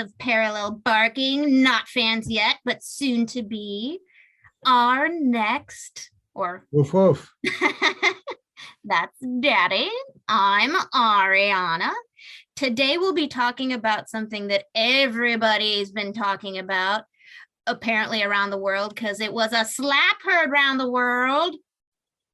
of parallel barking, not fans yet, but soon to be. Our next, or Woof woof. that's Daddy. I'm Ariana. Today we'll be talking about something that everybody's been talking about, apparently around the world, because it was a slap heard around the world.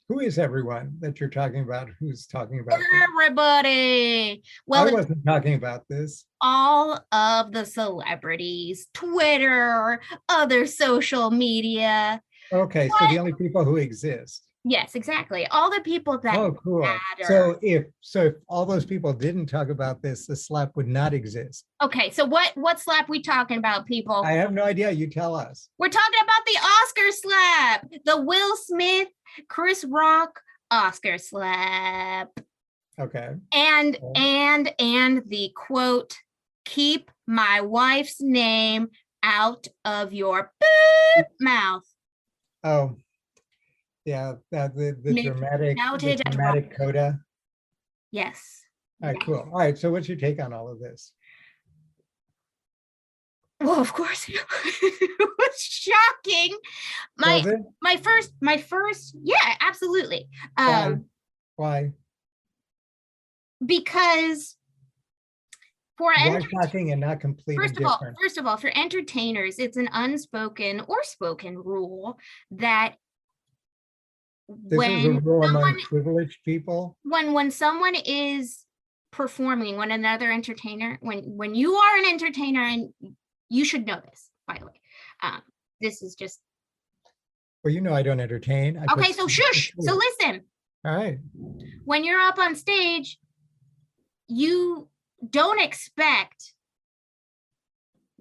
Who is everyone that you're talking about? Who's talking about this? Everybody. Well, I wasn't talking about this. all of the celebrities, Twitter, other social media. Okay, so the only people who exist. Yes, exactly. All the people that Oh, cool. matter. So if all those people didn't talk about this, the slap would not exist. Okay, so what slap we talking about, people? I have no idea. You tell us. We're talking about the Oscar slap, the Will Smith, Chris Rock Oscar slap. Okay. And the quote, "Keep my wife's name out of your mouth." Oh, yeah, the dramatic coda. Yes. All right, cool. All right, so what's your take on all of this? Well, of course, it was shocking. My first, yeah, absolutely. Why? Because why shocking and not completely different? First of all, for entertainers, it's an unspoken or spoken rule that this is a rule among privileged people. When someone is performing, when another entertainer, when you are an entertainer, and you should know this, by the way, this is just. Well, you know, I don't entertain. Okay, so shush. So listen. All right. When you're up on stage, you don't expect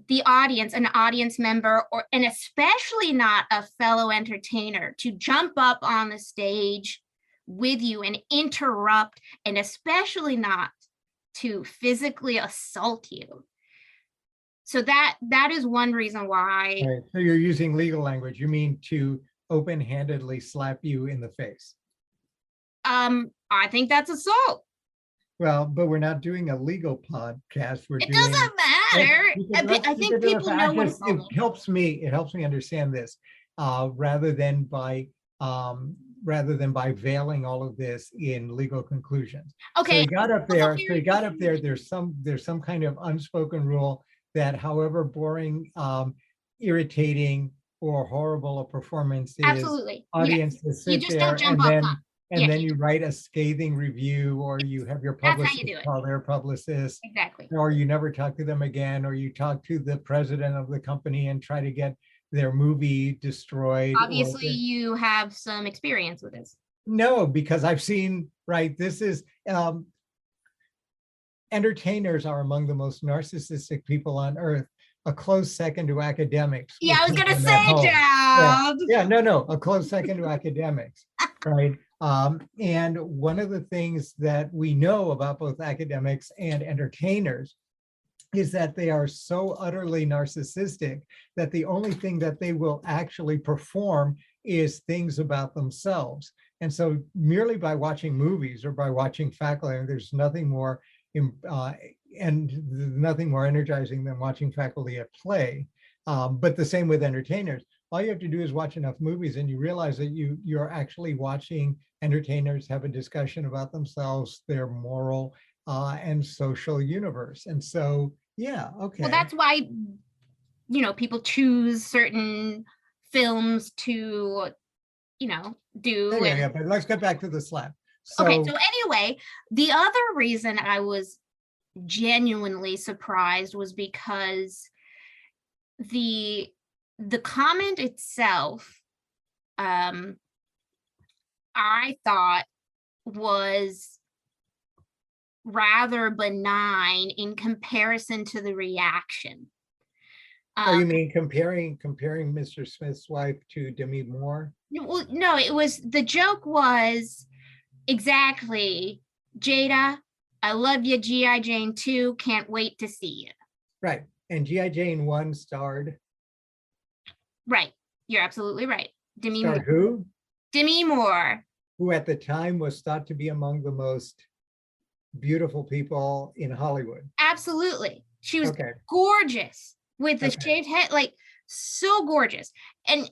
the audience, an audience member, and especially not a fellow entertainer, to jump up on the stage with you and interrupt, and especially not to physically assault you. So that is one reason why. Right. So you're using legal language. You mean to open-handedly slap you in the face? I think that's assault. Well, but we're not doing a legal podcast. It doesn't matter. I think people know what it's it helps me understand this, rather than by veiling all of this in legal conclusions. Okay. So he got up there. There's some kind of unspoken rule that, however boring, irritating, or horrible a performance is, absolutely, audiences sit there and then you write a scathing review, or you have your publicist call their publicist. Exactly. Or you never talk to them again, or you talk to the president of the company and try to get their movie destroyed. Obviously, you have some experience with this. No, because I've seen, right, this is, entertainers are among the most narcissistic people on earth, a close second to academics. Yeah, I was going to say, Dad. No, a close second to academics, right? And one of the things that we know about both academics and entertainers is that they are so utterly narcissistic that the only thing that they will actually perform is things about themselves. And so merely by watching movies or by watching faculty, there's nothing more nothing more energizing than watching faculty at play. But the same with entertainers. All you have to do is watch enough movies and you realize that you're actually watching entertainers have a discussion about themselves, their moral and social universe. And so, yeah, okay. Well, that's why, people choose certain films to, do. Yeah, but let's get back to the slap. So anyway, the other reason I was genuinely surprised was because the comment itself, I thought was rather benign in comparison to the reaction. Oh, you mean comparing Mr. Smith's wife to Demi Moore? Well, no, the joke was exactly, Jada, I love you, G.I. Jane 2, can't wait to see you. Right, and G.I. Jane 1 starred? Right, you're absolutely right. Demi Moore. Who? Demi Moore. Who at the time was thought to be among the most beautiful people in Hollywood. Absolutely. She was Okay. gorgeous with the Okay. shaved head, like so gorgeous. And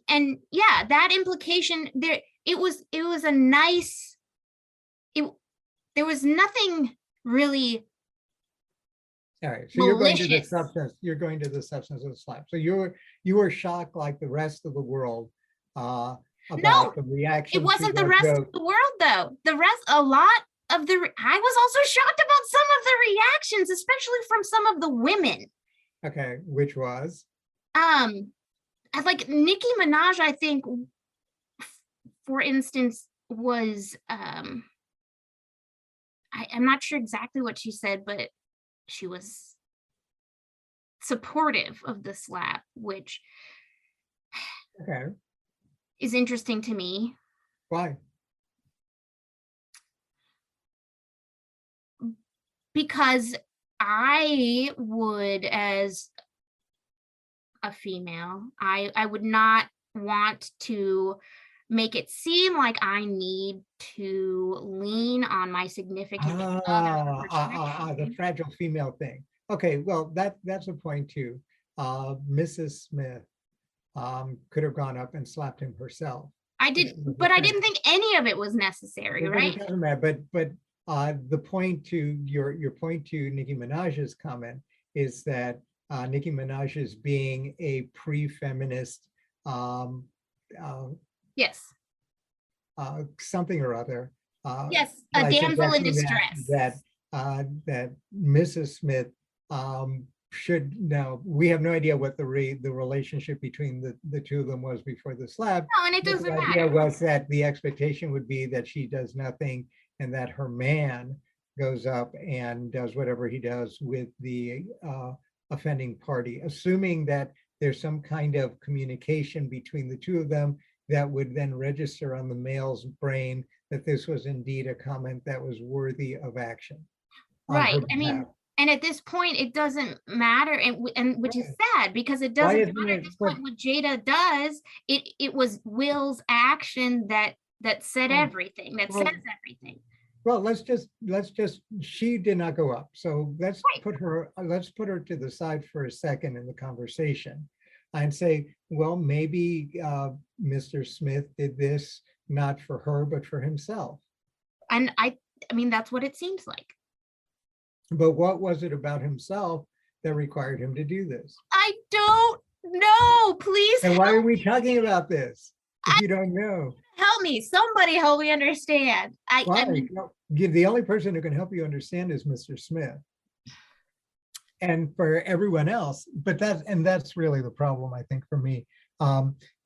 yeah, that implication there, it was a nice, it there was nothing really All right. So you're going to the malicious. substance. You're going to the substance of the slap. So you were shocked like the rest of the world No, about the it reaction to wasn't the your rest of joke. the world though. The rest, a lot of the, I was also shocked about some of the reactions, especially from some of the women. Okay, which was Like Nicki Minaj, I think, for instance, was I'm not sure exactly what she said, but she was supportive of the slap, which okay. is interesting to me Why? because I would, as a female, I would not want to make it seem like I need to lean on my significant other for The protection. fragile female thing. Okay, well, that's a point too. Mrs. Smith could have gone up and slapped him herself. I if did, she was but I offended. didn't think any of it was necessary, But it right? doesn't matter. But the point to your point to Nicki Minaj's comment is that Nicki Minaj is being a pre-feminist um, uh, Yes. something or other Yes, a by damsel in suggesting distress. that Mrs. Smith should now. We have no idea what the relationship between the two of them was before the slap. No, and it But doesn't the idea matter. was that the expectation would be that she does nothing and that her man goes up and does whatever he does with the offending party, assuming that there's some kind of communication between the two of them that would then register on the male's brain that this was indeed a comment that was worthy of action on her Right. I behalf. mean, and at this point, it doesn't matter, and which is Right. sad because it Why doesn't isn't matter at it? this But point what Jada does. It was Will's action that said well, everything, that says well, everything. well, let's just. She did not go up, so Right. let's put her to the side for a second in the conversation, and say, well, maybe Mr. Smith did this not for her but for himself. And I mean, that's what it seems like. But what was it about himself that required him to do this? I don't know. Please And why are help, we talking about this if you don't know? help me. Somebody help me understand. I Why? mean, No, the only person who can help you understand is Mr. Smith. And for everyone else, but that's really the problem, I think, for me.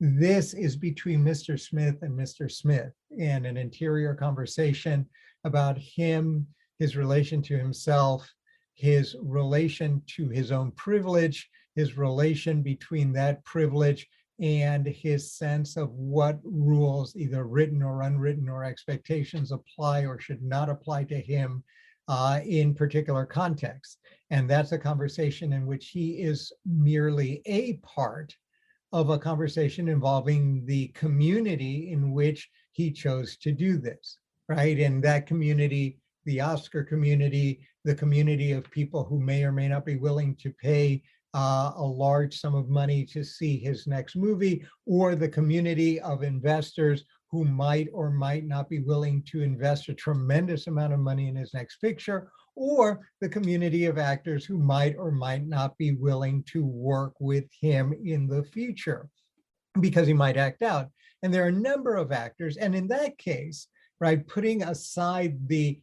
This is between Mr. Smith and Mr. Smith in an interior conversation about him, his relation to himself, his relation to his own privilege, his relation between that privilege and his sense of what rules, either written or unwritten, or expectations apply or should not apply to him in particular contexts. And that's a conversation in which he is merely a part of a conversation involving the community in which he chose to do this, right? And that community, the Oscar community, the community of people who may or may not be willing to pay a large sum of money to see his next movie, or the community of investors who might or might not be willing to invest a tremendous amount of money in his next picture, or the community of actors who might or might not be willing to work with him in the future because he might act out. And there are a number of actors, and in that case, right, putting aside the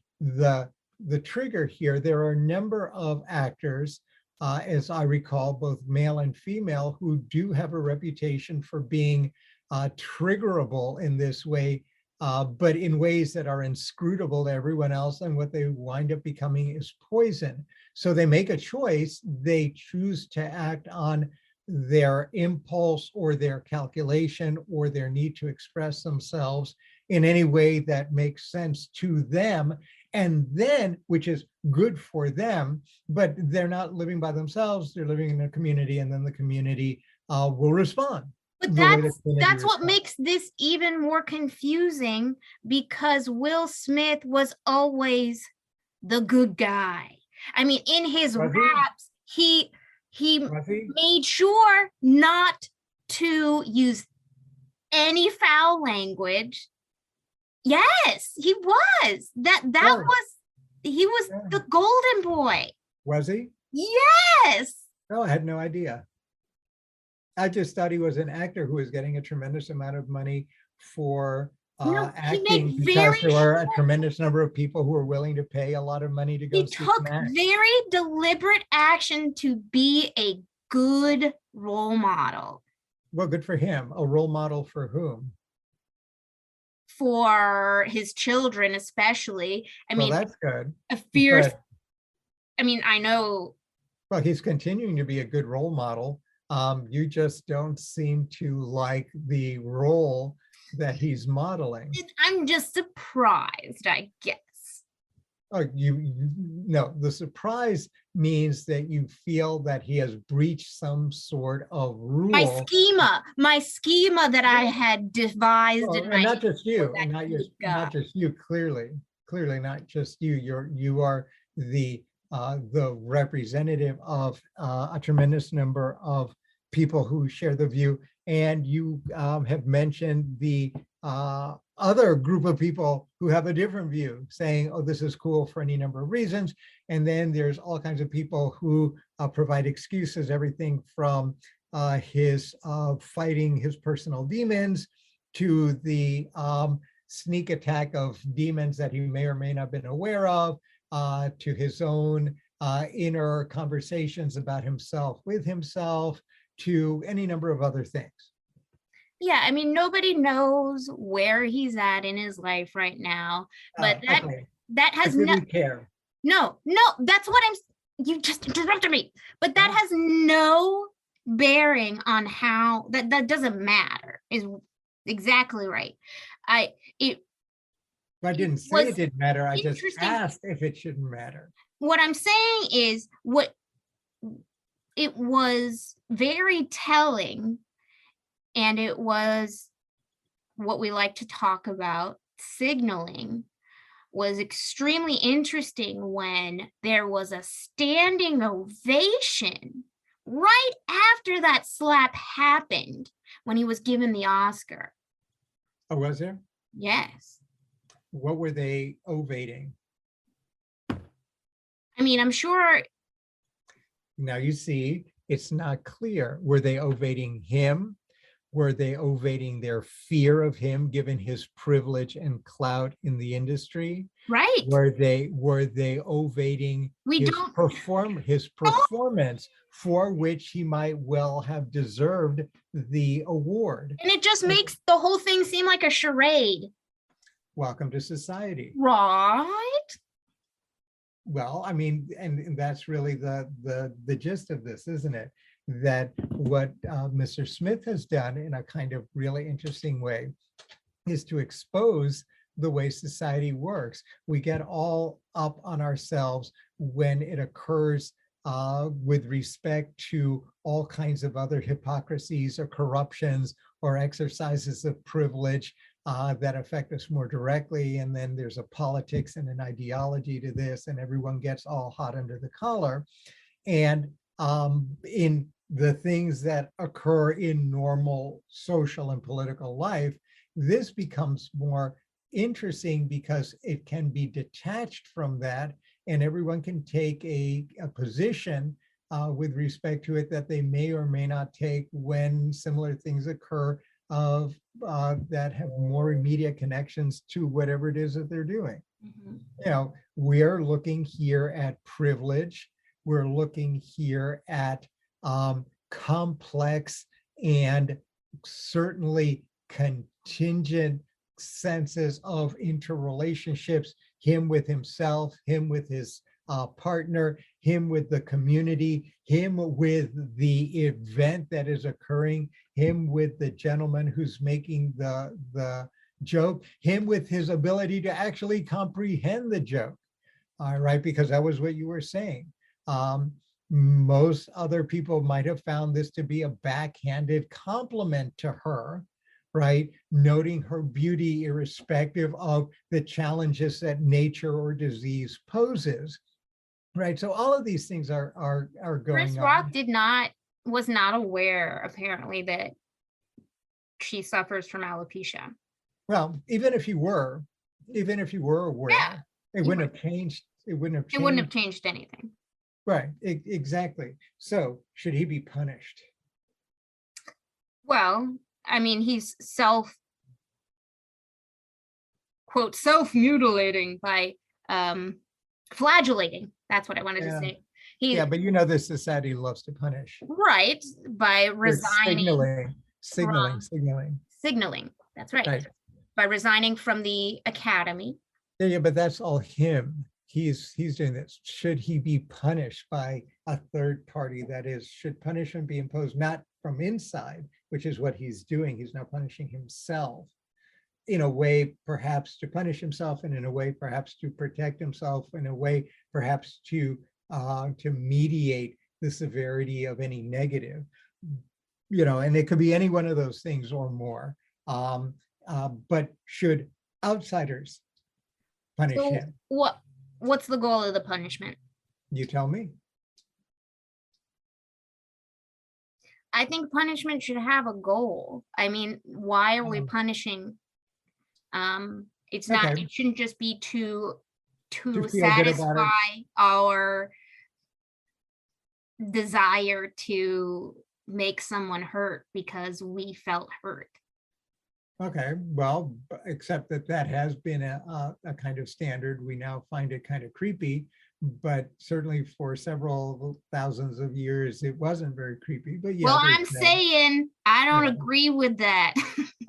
trigger here, there are a number of actors, as I recall, both male and female, who do have a reputation for being triggerable in this way, but in ways that are inscrutable to everyone else, and what they wind up becoming is poison. So they make a choice, they choose to act on their impulse or their calculation or their need to express themselves in any way that makes sense to them, and then, which is good for them, but they're not living by themselves, they're living in a community, and then the community will respond. but The way the community that's what responds. makes this even more confusing, because Will Smith was always the good guy. I mean, in his Was he? raps, he Was he? made sure not to use any foul language. Yes, he was. That Oh, was he was yeah. the golden boy. Was he? Yes. Oh, I had no idea. I just thought he was an actor who was getting a tremendous amount of money for No, he acting made because very there were a sure tremendous number of people who were willing to pay a lot of money to go he see him took act. very deliberate action to be a good role model Well, good for him. A role model for whom? for his children, especially. I Well, mean, that's good. a fierce, But I mean, I know well, he's continuing to be a good role model. You just don't seem to like the role that he's modeling. I'm just surprised, I guess. Oh, no, the surprise means that you feel that he has breached some sort of rule. My schema that I had devised Well, in and my not head just was you, that and not he just got. you, clearly not just you. You are the representative of a tremendous number of people who share the view. And you have mentioned the other group of people who have a different view, saying, oh, this is cool for any number of reasons. And then there's all kinds of people who provide excuses, everything from his fighting his personal demons to the sneak attack of demons that he may or may not have been aware of, to his own inner conversations about himself with himself, to any number of other things. Yeah, I mean, nobody knows where he's at in his life right now, but Okay, that but has do we care? no, that's what you just interrupted me, but that Yeah. has no bearing on how that doesn't matter is exactly right. I it I didn't say it was didn't matter. I just interesting. asked if it shouldn't matter. What I'm saying is what it was very telling, and it was what we like to talk about signaling was extremely interesting when there was a standing ovation right after that slap happened when he was given the Oscar. Oh, was there? Yes. What were they ovating? I mean, I'm sure. Now you see, it's not clear. Were they ovating him? Were they ovating their fear of him, given his privilege and clout in the industry? Right. Were they ovating We his don't performance, for which he might well have deserved the award? and it just makes the whole thing seem like a charade. Welcome to society. Right? Well, I mean, and that's really the gist of this, isn't it? That what Mr. Smith has done in a kind of really interesting way is to expose the way society works. We get all up on ourselves when it occurs with respect to all kinds of other hypocrisies or corruptions or exercises of privilege that affect us more directly. And then there's a politics and an ideology to this, and everyone gets all hot under the collar. And in the things that occur in normal social and political life, this becomes more interesting because it can be detached from that, and everyone can take a position with respect to it that they may or may not take when similar things occur that have more immediate connections to whatever it is that they're doing. Mhm. You know, we're looking here at privilege. We're looking here at complex and certainly contingent senses of interrelationships, him with himself, him with his partner, him with the community, him with the event that is occurring, him with the gentleman who's making the joke, him with his ability to actually comprehend the joke. All right, because that was what you were saying. Most other people might have found this to be a backhanded compliment to her, right? Noting her beauty irrespective of the challenges that nature or disease poses. right? So all of these things are Chris going Rock on. was not aware, apparently, that she suffers from alopecia. Well, even if you were Yeah, aware, it you wouldn't would. have changed. It wouldn't have It wouldn't have changed. changed anything. Right. Exactly. So should he be punished? Well, I mean, he's self-mutilating by flagellating. That's what I wanted to Yeah. say. Yeah, He but you know this society loves to punish. right by They're resigning from signaling. signaling. That's right. Right. By resigning from the academy. Yeah, but that's all him. He's doing this. Should he be punished by a third party? That is, should punishment be imposed not from inside, which is what he's doing. He's now punishing himself in a way, perhaps to punish himself, and in a way, perhaps to protect himself, in a way, perhaps to mediate the severity of any negative. And it could be any one of those things or more. But should outsiders punish So him? what's the goal of the punishment? You tell me. I think punishment should have a goal. I mean, why are we Um, punishing? It's not, Okay, it shouldn't just be to to feel good about it. satisfy our desire to make someone hurt because we felt hurt. Okay, well, except that has been a kind of standard. We now find it kind of creepy, but certainly for several thousands of years, it wasn't very creepy. But yeah, Well, there's I'm that. saying I don't Yeah. agree with that.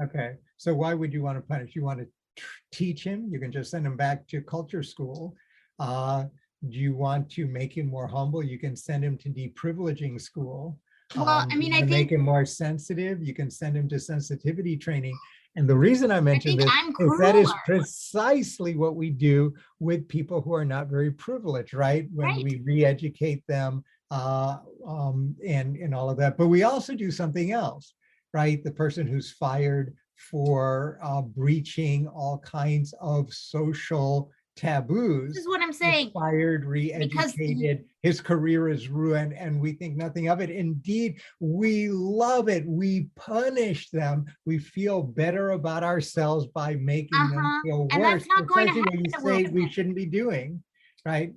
Okay, so why would you want to punish? You want to teach him? You can just send him back to culture school. Do you want to make him more humble? You can send him to deprivileging school. Well, I mean, I To make think him more sensitive, you can send him to sensitivity training. And the reason I mention this I'm is that is crueler. precisely what we do with people who are not very privileged, right? When Right. we re-educate them and all of that. But we also do something else, right? The person who's fired for breaching all kinds of social taboos This is what I'm is saying. fired, Because re-educated, his career is ruined, and we think nothing of it. Indeed, we love it. We punish them. We feel better about ourselves by making them feel and worse. that's not going to Precisely what you happen. say we shouldn't be doing, right?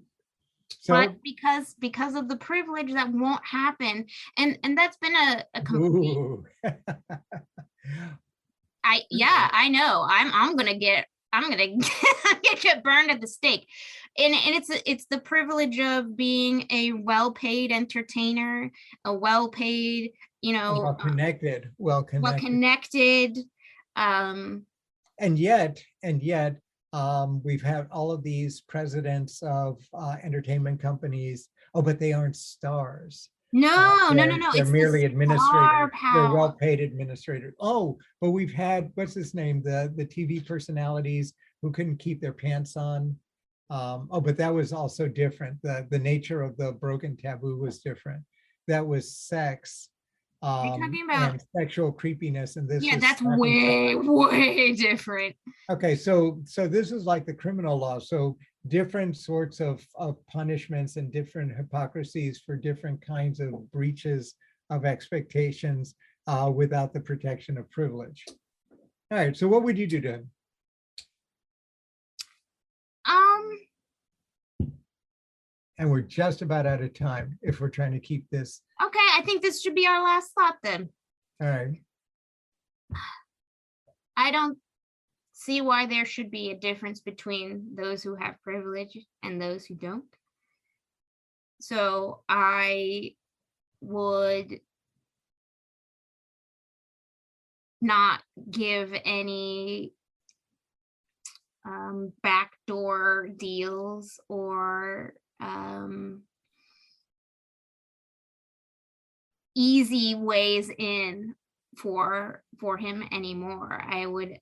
But So, because of the privilege, that won't happen. And that's been a complete, ooh. I know. I'm gonna get get burned at the stake. And it's the privilege of being a well-paid entertainer, a well-paid, Well connected, well well connected. connected. And yet, we've had all of these presidents of entertainment companies. Oh, but they aren't stars. No. They're It's merely the star administrators. They're power. well-paid administrators. Oh, but we've had, what's his name? The TV personalities who couldn't keep their pants on. Oh, but that was also different. The nature of the broken taboo was different. That was sex You're talking about, and sexual creepiness, and this yeah, was that's way different. okay. So this is like the criminal law. So different sorts of punishments and different hypocrisies for different kinds of breaches of expectations without the protection of privilege. All right. So what would you do to him? And we're just about out of time if we're trying to keep this. Okay, I think this should be our last thought then. All right. I don't see why there should be a difference between those who have privilege and those who don't. So I would not give any backdoor deals or easy ways in for him anymore. I would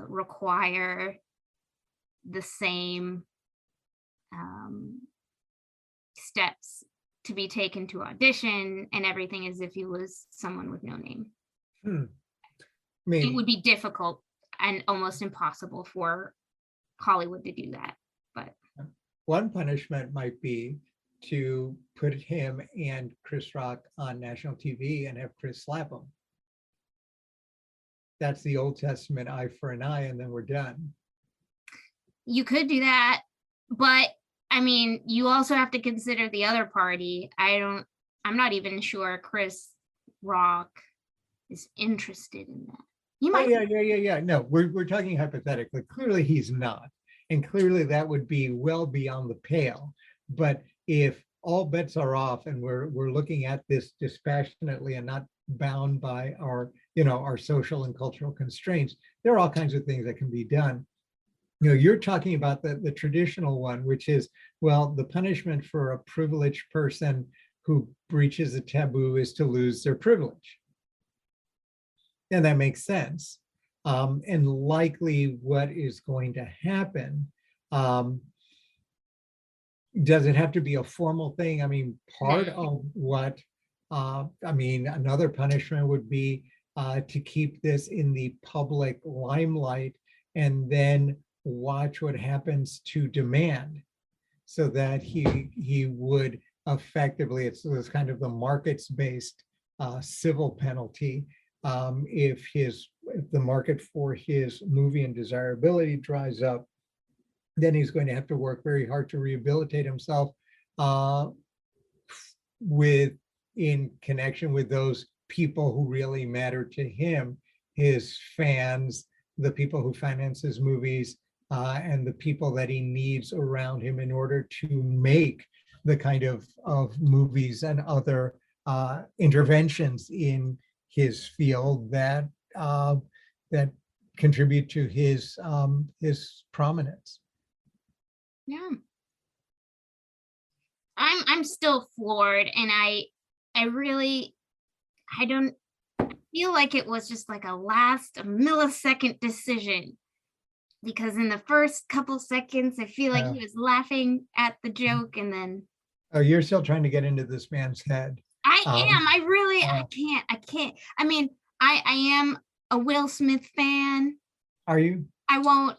require the same steps to be taken to audition and everything as if he was someone with no name. It would be difficult and almost impossible for Hollywood to do that. But one punishment might be to put him and Chris Rock on national TV and have Chris slap him. That's the Old Testament eye for an eye, and then we're done. You could do that, but I mean, you also have to consider the other party. I'm not even sure Chris Rock is interested in that. He might. Yeah. No, we're talking hypothetically. Clearly he's not. And clearly that would be well beyond the pale. But if all bets are off and we're looking at this dispassionately and not bound by our, our social and cultural constraints, there are all kinds of things that can be done. You're talking about the traditional one, which is, well, the punishment for a privileged person who breaches a taboo is to lose their privilege. And that makes sense. And likely what is going to happen, does it have to be a formal thing? I mean, part of what, another punishment would be to keep this in the public limelight and then watch what happens to demand, so that he would effectively, it's kind of the markets-based civil penalty. If the market for his movie and desirability dries up, then he's going to have to work very hard to rehabilitate himself in connection with those people who really matter to him, his fans, the people who finance his movies, and the people that he needs around him in order to make the kind of movies and other interventions in his field that contribute to his prominence. Yeah. I'm still floored, and I don't feel like it was just like a millisecond decision, because in the first couple seconds I feel like he was laughing at the joke, and then you're still trying to get into this man's head. I am. I can't. I mean, I am a Will Smith fan. Are you? I won't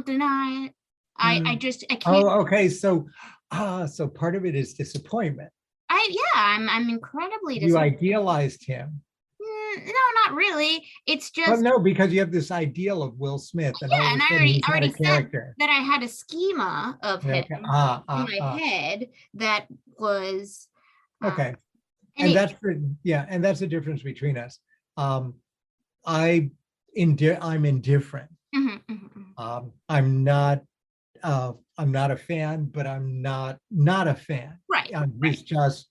deny it. I can't. Oh, okay. So part of it is disappointment. I'm incredibly disappointed. You idealized him. No, not really. It's just. Well, no, because you have this ideal of Will Smith, and all of a sudden he's not a character. That I had a schema of him in my head that was. Okay. And that's the difference between us. I'm indifferent. I'm not a fan, but I'm not a fan. Right. He's just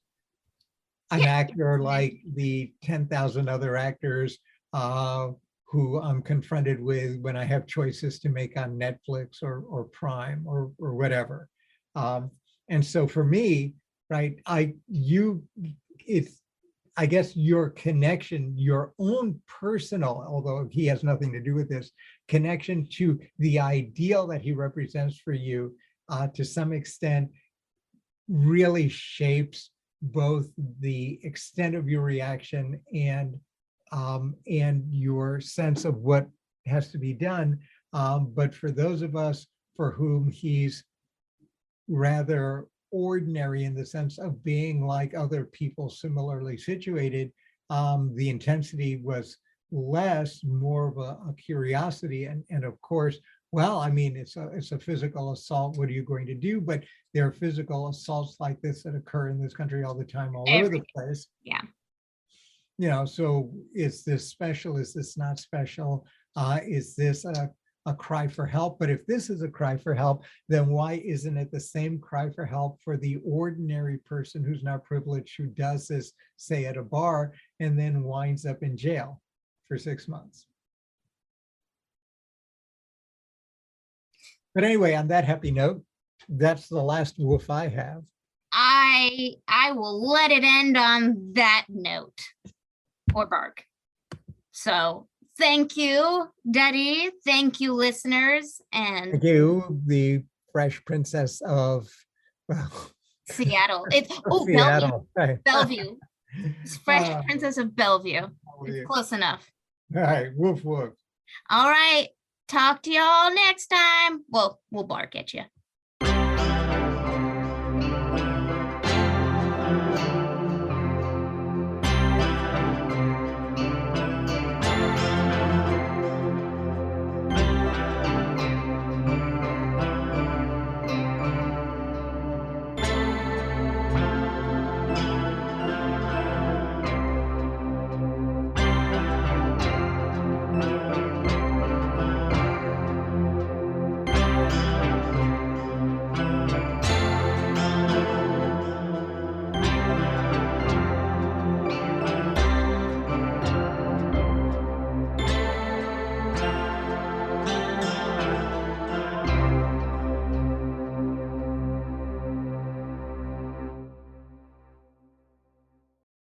an actor like the 10,000 other actors who I'm confronted with when I have choices to make on Netflix or Prime or whatever. And so for me, right, I guess your connection, your own personal, although he has nothing to do with this, connection to the ideal that he represents for you, to some extent, really shapes both the extent of your reaction and your sense of what has to be done. But for those of us for whom he's rather ordinary in the sense of being like other people similarly situated, the intensity was less, more of a curiosity. And of course, well, I mean, it's a physical assault. What are you going to do? But there are physical assaults like this that occur in this country all the time, all over the place. Yeah. So is this special? Is this not special? Is this a cry for help? But if this is a cry for help, then why isn't it the same cry for help for the ordinary person who's not privileged, who does this, say, at a bar, and then winds up in jail for 6 months? But anyway, on that happy note, that's the last woof I have. I will let it end on that note, or bark. So thank you, Daddy. Thank you, listeners. And thank you, the Fresh Princess of Seattle. It's Seattle. Bellevue. It's Fresh Princess of Bellevue. It's close enough. All right, woof woof. All right. Talk to y'all next time. Well, we'll bark at you.